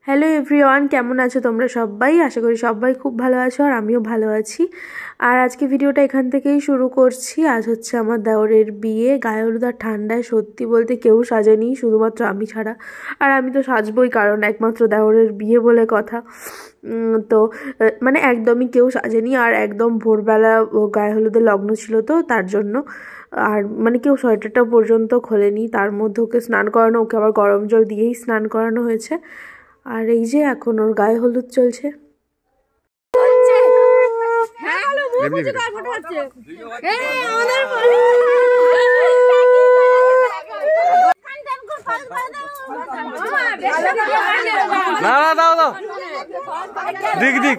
Hello everyone, কেমন আছো তোমরা সবাই? আশা করি সবাই খুব ভালো আছো আর আমিও ভালো আছি। আর আজকে ভিডিওটা এখান থেকেই শুরু করছি। আজ হচ্ছে আমার দেওরের বিয়ে। গায়ে হলুদ আর ঠান্ডায় সত্যি বলতে কেউ সাজেনি, শুধুমাত্র আমি ছাড়া। আর আমি তো সাজবই, কারণ একমাত্র দেওরের বিয়ে বলে কথা। তো মানে একদমই কেউ সাজেনি। আর একদম ভোরবেলা গায়ে হলুদের লগ্ন ছিল, তো তার জন্য আর মানে কেউ সোয়েটারটা পর্যন্ত খোলেনি। তার মধ্যে ওকে স্নান করানো, ওকে আবার গরম জল দিয়েই স্নান করানো হয়েছে। আর এই যে এখন ওর গায়ে হলুদ চলছে। দিক দিক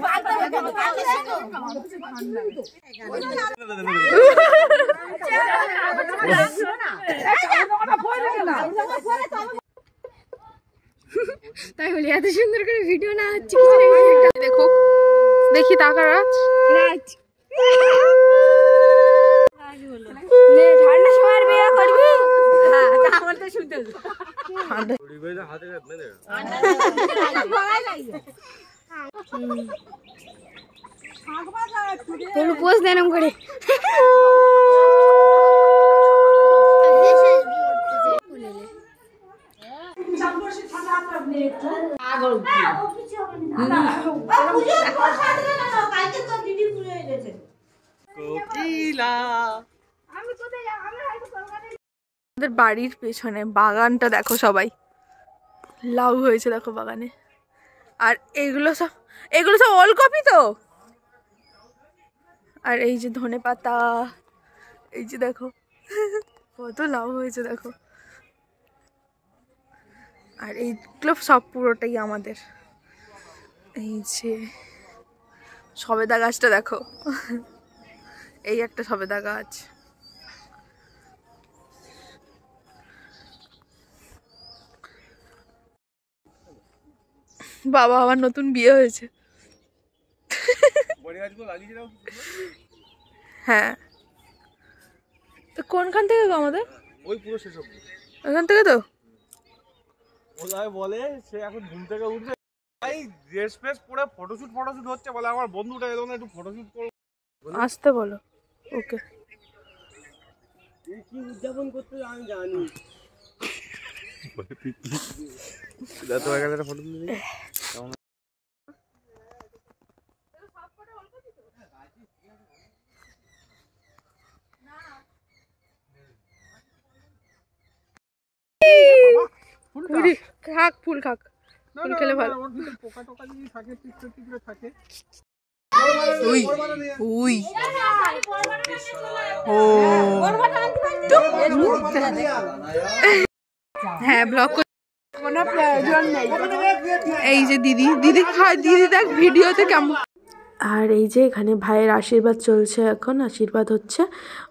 তাই বলি এত সুন্দর করে ভিডিও না হচ্ছে। দেখো, দেখি টাকা রাজ ঠান্ডা সময় বিয়ে করবি। পোজ দেন করে আমাদের বাড়ির পেছনে বাগানটা দেখো সবাই, লাউ হয়েছে দেখো বাগানে। আর এগুলো সব ওলকপি তো। আর এই যে ধনেপাতা, এই যে দেখো কত লাউ হয়েছে দেখো। আর এইগুলো সব পুরোটাই আমাদের। এই যে সবেদা গাছটা দেখো, এই একটা সবেদা গাছ। বাবা, আমার নতুন বিয়ে হয়েছে। হ্যাঁ, তো কোনখান থেকে গো আমাদের? ওই পুরো শেষ অবধি ওখান থেকে তো ওলাই বলে সে এখন ঘুম থেকে উঠবে, ভাই ড্রেস ফ্রেস পরে ফটোশুট হচ্ছে, বলে আমার বন্ধুটা এলো না, একটু ফটোশুট করব। আসতে বলো ওকে। কি উদযাপন করতে আমি জানি। যা তো এখানে ফটো তুলে দিই। খাক ফুল খাক, ফুল খেলে ভালো। পোকা টোকা যদি থাকে টিকরে থাকে। উই উই ও হ্যাঁ, ব্লগ কোনো প্রয়োজন নেই। এই যে দিদি দেখ ভিডিওতে কেমন। আর এই যে এখানে ভাইয়ের আশীর্বাদ চলছে, এখন আশীর্বাদ হচ্ছে।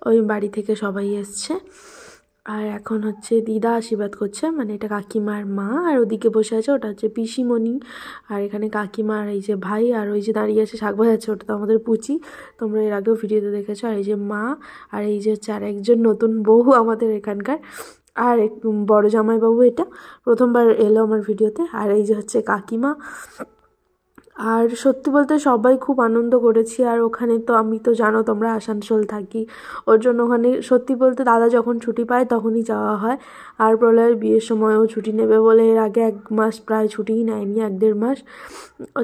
ওই বাড়ি থেকে সবাই এসছে। আর এখন হচ্ছে দিদা আশীর্বাদ করছে, মানে এটা কাকিমার মা। আর ওদিকে বসে আছে, ওটা হচ্ছে পিসিমণি। আর এখানে কাকিমা, আর এই যে ভাই, আর ওই যে দাঁড়িয়ে আছে শাক ভাজাচ্ছে, ওটা তো আমাদের পুচি। তোমরা এর আগেও ভিডিওতে দেখেছো। আর এই যে মা, আর এই যে হচ্ছে আর একজন নতুন বউ আমাদের এখানকার। আর বড় জামাইবাবু, এটা প্রথমবার এলো আমার ভিডিওতে। আর এই যে হচ্ছে কাকিমা। আর সত্যি বলতে সবাই খুব আনন্দ করেছি। আর ওখানে তো আমি তো জানো তোমরা আসানসোল থাকি, ওর জন্য ওখানে সত্যি বলতে দাদা যখন ছুটি পায় তখনই যাওয়া হয়। আর প্রলয়ের বিয়ের সময়ও ছুটি নেবে বলে এর আগে 1 মাস প্রায় ছুটিই নেয়নি, 1-1.5 মাস।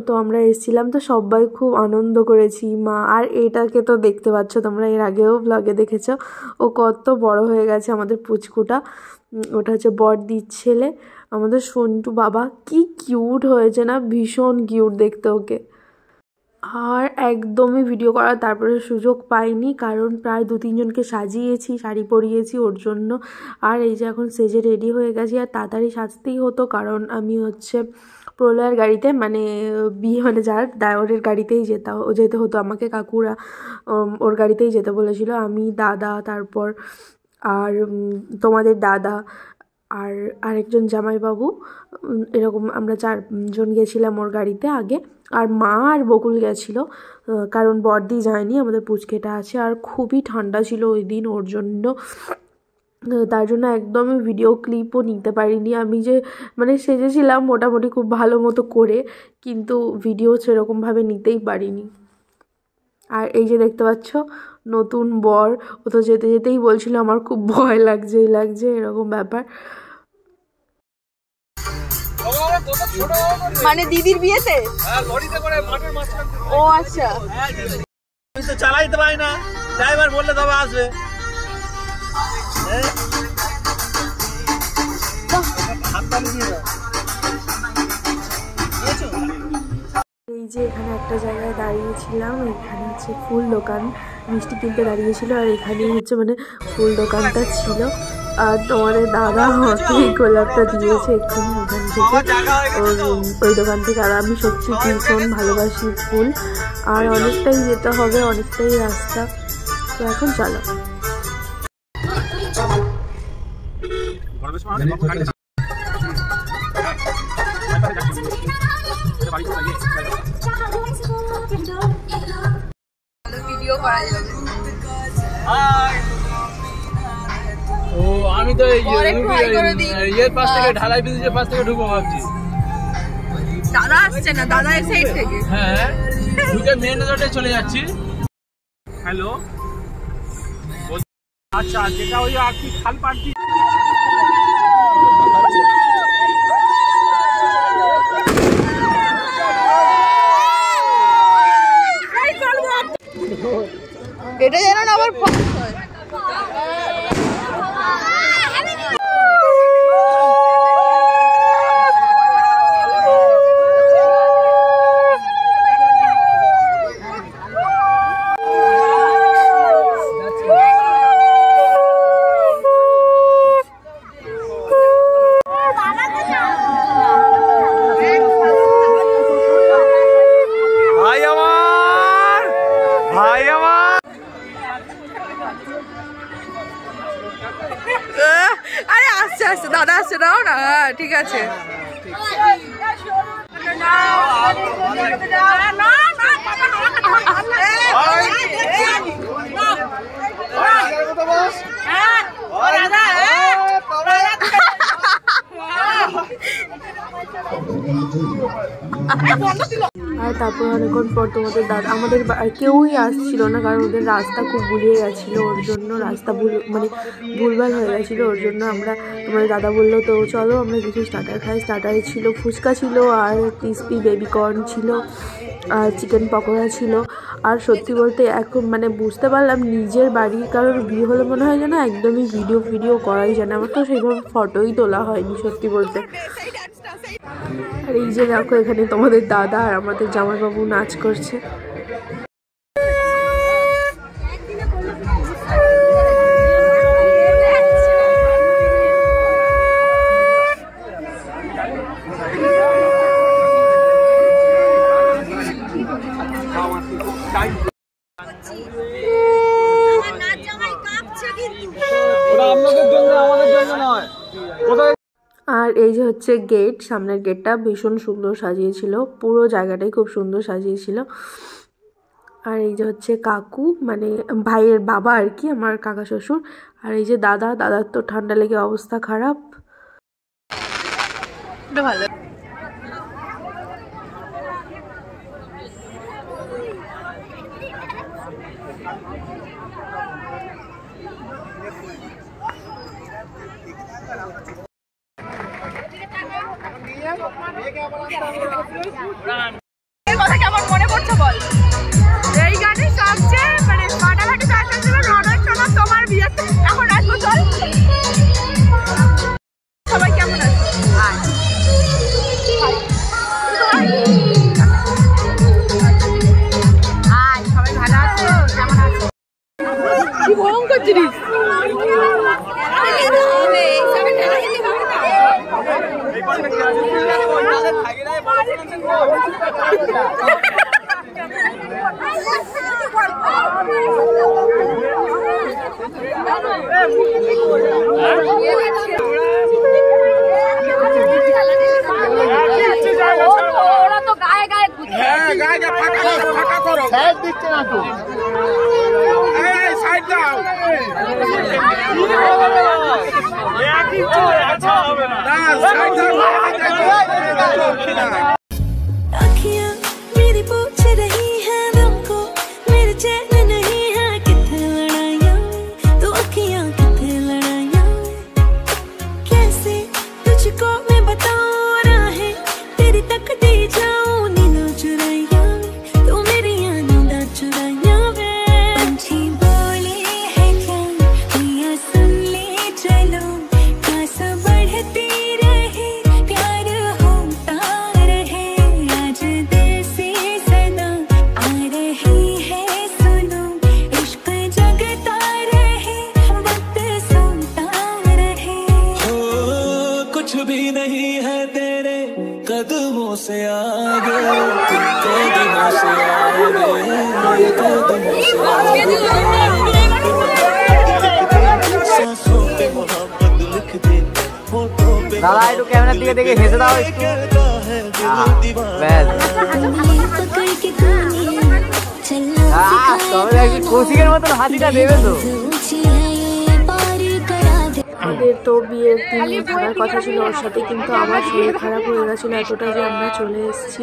তো আমরা এসেছিলাম, তো সবাই খুব আনন্দ করেছি। মা আর এটাকে তো দেখতে পাচ্ছ তোমরা, এর আগেও ব্লগে দেখেছো, ও কত বড় হয়ে গেছে আমাদের পুচকুটা। ওটা হচ্ছে বড়দির ছেলে আমাদের সন্টু। বাবা কি কিউট হয়েছে না, ভীষণ কিউট দেখতে ওকে। আর একদমই ভিডিও করার তারপরে সুযোগ পাইনি, কারণ প্রায় 2-3 জনকে সাজিয়েছি, শাড়ি পরিয়েছি ওর জন্য। আর এই যে এখন সেজে রেডি হয়ে গেছি। আর তাড়াতাড়ি সাজতেই হতো, কারণ আমি হচ্ছে প্রলয়ের গাড়িতে, মানে বিয়ে মানে যার দেওরের গাড়িতেই যেতে হতো আমাকে। কাকুরা ওর গাড়িতেই যেতে বলেছিল। আমি, দাদা, তারপর আর তোমাদের দাদা, আর আরেকজন জামাইবাবু, এরকম আমরা 4 জন গেছিলাম ওর গাড়িতে আগে। আর মা আর বকুল গেছিলো, কারণ বড়দি যায়নি, আমাদের পুচকেটা আছে। আর খুবই ঠান্ডা ছিল ওই দিন, ওর জন্য তার জন্য একদমই ভিডিও ক্লিপও নিতে পারিনি। আমি যে মানে সেজেছিলাম মোটামুটি খুব ভালো মতো করে, কিন্তু ভিডিও সেরকমভাবে নিতেই পারিনি। আর এই যে দেখতে পাচ্ছ নতুন বর, ও তো যেতে যেতেই বলছিল আমার খুব ভয় লাগছে এরকম ব্যাপার। মানে দিদির বিয়েতে? ও আচ্ছা, আমি তো চালাইতে পারি না, ড্রাইভার বললে তবে আসবে। এই যে এখানে একটা জায়গায় দাঁড়িয়েছিলাম, এখানে হচ্ছে ফুল দোকান, মিষ্টি কিনতে দাঁড়িয়েছিল, আর এখানেই হচ্ছে মানে ফুল দোকানটা ছিল। আর তোমাদের দাদা আমাকে এই গোলাপটা দিয়েছে এক্ষুনি ওখান থেকে, ওই দোকান থেকে। আর আমি সত্যি ভীষণ ভালোবাসি ফুল। আর অনেকটাই যেতে হবে, অনেকটাই রাস্তা, তো এখন চলো। ভিডিও করা যাবে। ও আমি তো ইয়ের পাশ থেকে ঢালাই ব্রিজের পাশ থেকে ঢুকবো ভাবছি। দাদা আসছে না, দাদা এই সাইড থেকে। হ্যাঁ, ঢুকে মেন রোডে চলে যাচ্ছি। হ্যালো, আচ্ছা যেটা ওই আর কি খাল পাড়ছি। এটা যেন না আবার আরে আসছে আসছে, দাদা আসছে, নাও না। ঠিক আছে, আর তারপর অনেকক্ষণ পর তোমাদের দাদা, আমাদের কেউই আসছিল না, কারণ ওদের রাস্তা খুব গুলিয়ে গেছিলো, ওর জন্য রাস্তা মানে ভুলভাল হয়ে গেছিলো। ওর জন্য আমরা, তোমাদের দাদা বললো তো চলো আমরা কিছু স্টার্টার খাই। স্টার্টারে ছিল ফুচকা ছিল, আর ক্রিসপি বেবিকর্ন ছিল, আর চিকেন পকোড়া ছিল। আর সত্যি বলতে এখন মানে বুঝতে পারলাম নিজের বাড়ির কারোর বিয়ে হলে মনে হয় যেন একদমই ভিডিও করাই যায় না। আমার তো সেইভাবে ফটোই তোলা হয়নি সত্যি বলতে। আর এই যে দেখো এখানে তোমাদের দাদা আর আমাদের জামাইবাবু নাচ করছে। আর এই যে হচ্ছে গেট, সামনের গেটটা ভীষণ সুন্দর সাজিয়েছিল, পুরো জায়গাটাই খুব সুন্দর সাজিয়েছিল। আর এই যে হচ্ছে কাকু, মানে ভাইয়ের বাবা আর কি, আমার কাকা শ্বশুর। আর এই যে দাদার তো ঠান্ডা লেগে অবস্থা খারাপ। ভালো কথা কেমন মনে পড়ছে বল? এই গানে সবচেয়ে মানে ফাটাফাটি গানটা ছিল রণের সোনা তোমার বিয়েতে। এখন আসবো চল। সবাই কেমন আছে? সবাই ভালো আছো? কেমন আছো? কি ভয়ঙ্কর জিনিস। ওরা তো গায়ে গায়ে ফাঁকা করো, দিচ্ছে না তো। अखियां मेरी पूछ रही है हमको मेरे चैन नहीं है कितने लड़ाइयां तो अखियां कितने लड़ाइयां कैसे तुझको मैं बताऊं राहें तेरी तकती जाऊं नींद चुराइयां तू मेरी नींद चुराइयां वे पंछी बोले है क्या मियां सुन ले चलो प्यास बढ़ती रहे प्यार होता रहे आज दिल से सदा आ रही है सुनो इश्क जगता रहे वक्त सोता रहे हो कुछ भी नहीं है तेरे कदमों से आगे कदमों से आगे कदमों से आगे सांसों पे मोहब्बत लिख दे होठों पे দাদা একটু ক্যামেরার দিকে দেখে হেসে দাও একটু कहता है दिल दीवाना ব্যাস उंगली पकड़ के तूने चलना তবে একটু কৌশিকের মতন হাতিটা দেবে তো ऊंची है ये पार करा दे আমাদের তো বিয়ের দিন থাকার কথা ছিল ওর সাথে, কিন্তু আমার শরীর খারাপ হয়ে গেছিলো এতটা যে আমরা চলে এসেছি।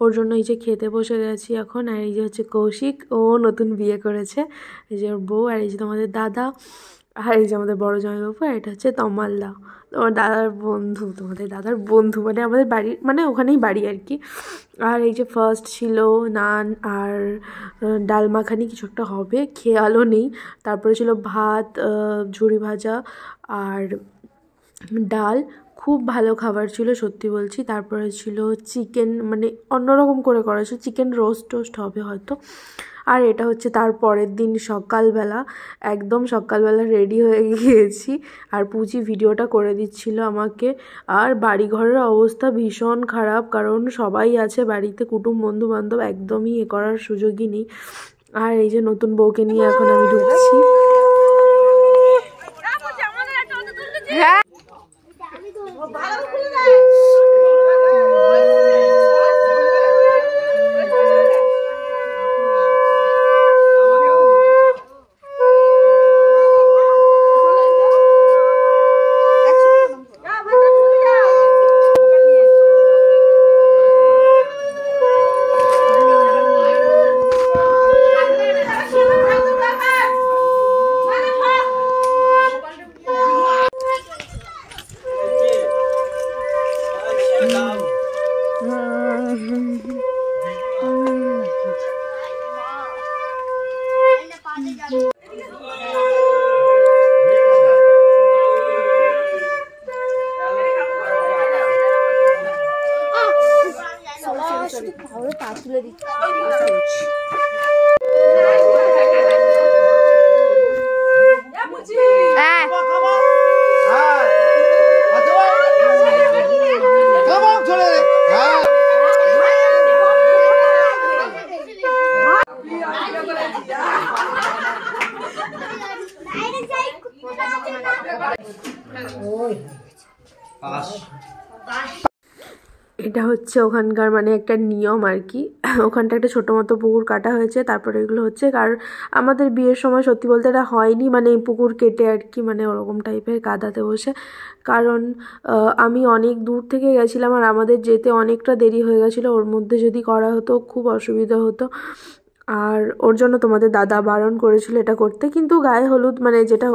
ওর জন্য এই যে খেতে বসে গেছি এখন। আর এই যে হচ্ছে কৌশিক, ও নতুন বিয়ে করেছে, এই যে ওর বউ, আর এই যে তোমাদের দাদা, আর এই যে আমাদের বড় জামাইবাবু, আর এটা হচ্ছে তমালদা, তোমার দাদার বন্ধু, তোমাদের দাদার বন্ধু মানে আমাদের বাড়ি মানে ওখানেই বাড়ি আর কি। আর এই যে ফার্স্ট ছিল নান আর ডাল মাখানি কিছু একটা হবে, খেয়ালও নেই। তারপরে ছিল ভাত, ঝুড়ি ভাজা আর ডাল, খুব ভালো খাবার ছিল সত্যি বলছি। তারপরে ছিল চিকেন, মানে অন্যরকম করে করা ছিল, চিকেন রোস্ট টোস্ট হবে হয়তো। আর এটা হচ্ছে তার পরের দিন সকালবেলা, একদম সকালবেলা রেডি হয়ে গিয়েছি, আর পুচি ভিডিওটা করে দিচ্ছিল আমাকে। আর বাড়িঘরের অবস্থা ভীষণ খারাপ, কারণ সবাই আছে বাড়িতে, কুটুম বন্ধু বান্ধব, একদমই এ করার সুযোগই নেই। আর এই যে নতুন বউকে নিয়ে এখন আমি ঢুকছি। এটা হচ্ছে ওখানকার মানে একটা নিয়ম আর কি। ওখানটা একটা ছোটো মতো পুকুর কাটা হয়েছে, তারপরে এগুলো হচ্ছে। আর আমাদের বিয়ের সময় সত্যি বলতে এটা হয়নি, মানে পুকুর কেটে আর কি, মানে ওরকম টাইপের কাদাতে বসে। কারণ আমি অনেক দূর থেকে গেছিলাম আর আমাদের যেতে অনেকটা দেরি হয়ে গেছিলো, ওর মধ্যে যদি করা হতো খুব অসুবিধা হতো। আর ওর জন্য তোমাদের দাদা বারণ করেছিল এটা করতে, কিন্তু গায়ে হলুদ মানে যেটা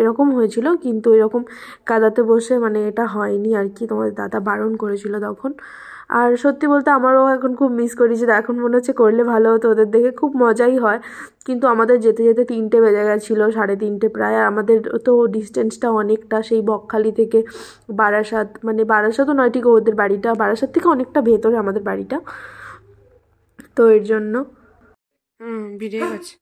এরকম হয়েছিল, কিন্তু এরকম কাদাতে বসে মানে এটা হয়নি আর কি, তোমাদের দাদা বারণ করেছিল তখন। আর সত্যি বলতে আমারও এখন খুব মিস করি, যে এখন মনে হচ্ছে করলে ভালো হতো, ওদের দেখে খুব মজাই হয়। কিন্তু আমাদের যেতে যেতে 3টে বেজে গেছিলো, 3:30 প্রায়। আর আমাদের তো ডিস্টেন্সটা অনেকটা, সেই বকখালি থেকে বারাসাত, মানে বারাসাতও নয় ঠিক, ওদের বাড়িটা বারাসাত থেকে অনেকটা ভেতরে আমাদের বাড়িটা, তো এর জন্য ভিডিও আছে।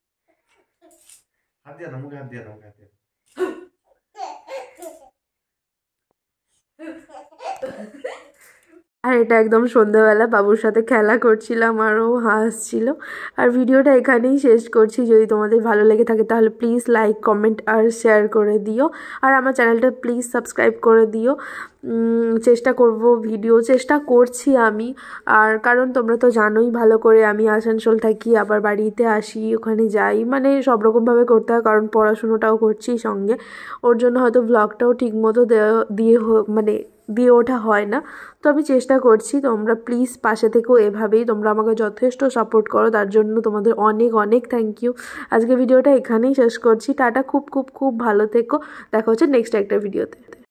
আর এটা একদম সন্ধ্যাবেলা বাবুর সাথে খেলা করছিলাম আর ও হাসছিল। আর ভিডিওটা এখানেই শেষ করছি। যদি তোমাদের ভালো লেগে থাকে তাহলে প্লিজ লাইক, কমেন্ট আর শেয়ার করে দিও। আর আমার চ্যানেলটা প্লিজ সাবস্ক্রাইব করে দিও। চেষ্টা করব ভিডিও চেষ্টা করছি আমি। আর কারণ তোমরা তো জানোই ভালো করে আমি আসানসোল থাকি, আবার বাড়িতে আসি, ওখানে যাই, মানে সব রকমভাবে করতে হয়, কারণ পড়াশুনোটাও করছি সঙ্গে। ওর জন্য হয়তো ব্লগটাও ঠিকমতো দিয়ে ওঠা হয় না। তো আমি চেষ্টা করছি, তোমরা প্লিজ পাশে থেকেও এভাবেই, তোমরা আমাকে যথেষ্ট সাপোর্ট করো, তার জন্য তোমাদের অনেক অনেক থ্যাংক ইউ। আজকে ভিডিওটা এখানেই শেষ করছি। টাটা, খুব খুব খুব ভালো থেকো, দেখা হচ্ছে নেক্সট একটা ভিডিওতে।